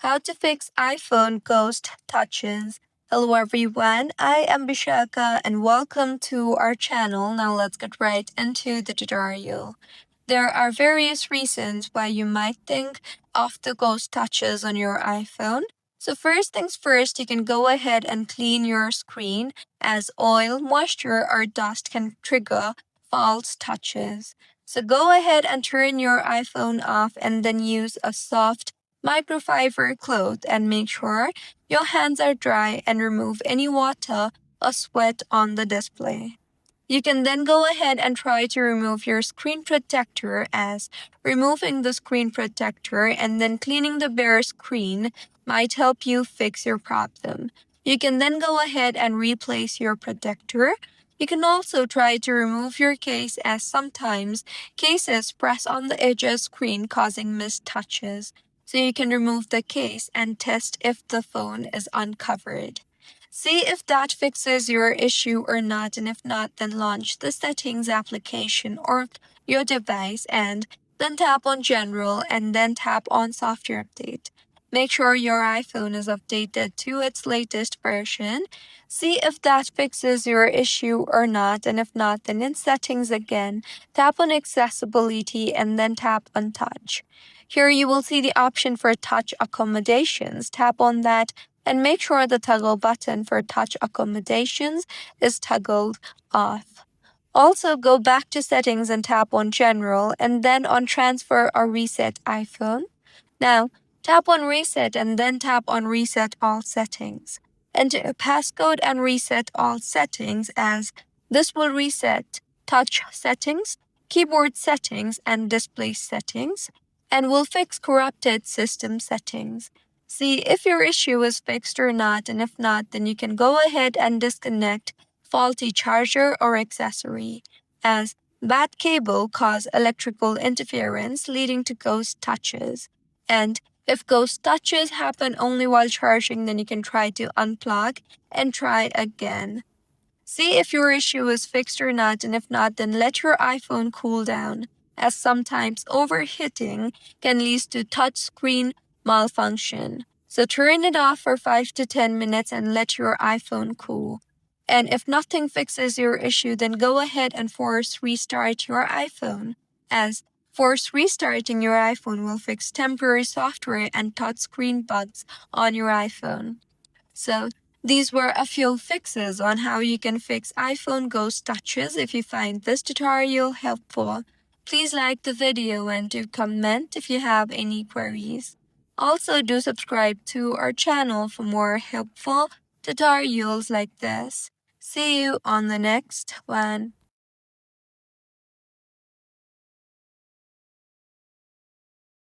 How to fix iPhone ghost touches. Hello everyone, I am Bishaka and welcome to our channel. Now let's get right into the tutorial. There are various reasons why you might think of the ghost touches on your iPhone. So first things first, you can go ahead and clean your screen as oil, moisture, or dust can trigger false touches. So go ahead and turn your iPhone off and then use a soft microfiber cloth and make sure your hands are dry and remove any water or sweat on the display. You can then go ahead and try to remove your screen protector, as removing the screen protector and then cleaning the bare screen might help you fix your problem. You can then go ahead and replace your protector. You can also try to remove your case, as sometimes cases press on the edge of screen causing missed touches. So you can remove the case and test if the phone is uncovered. See if that fixes your issue or not, and if not, then launch the settings application or your device and then tap on general and then tap on software update. Make sure your iPhone is updated to its latest version. See if that fixes your issue or not, and if not, then in settings again, tap on accessibility and then tap on touch. Here you will see the option for touch accommodations. Tap on that and make sure the toggle button for touch accommodations is toggled off. Also, go back to settings and tap on general and then on transfer or reset iPhone. Now, tap on reset and then tap on reset all settings. Enter a passcode and reset all settings, as this will reset touch settings, keyboard settings, and display settings, and will fix corrupted system settings. See if your issue is fixed or not, and if not, then you can go ahead and disconnect faulty charger or accessory, as bad cable cause electrical interference leading to ghost touches. And if ghost touches happen only while charging, then you can try to unplug and try again. See if your issue is fixed or not, and if not, then let your iPhone cool down, as sometimes overheating can lead to touchscreen malfunction. So turn it off for 5 to 10 minutes and let your iPhone cool. And if nothing fixes your issue, then go ahead and force restart your iPhone, as force restarting your iPhone will fix temporary software and touchscreen bugs on your iPhone. So these were a few fixes on how you can fix iPhone ghost touches. If you find this tutorial helpful, please like the video and do comment if you have any queries. Also, do subscribe to our channel for more helpful tutorials like this. See you on the next one.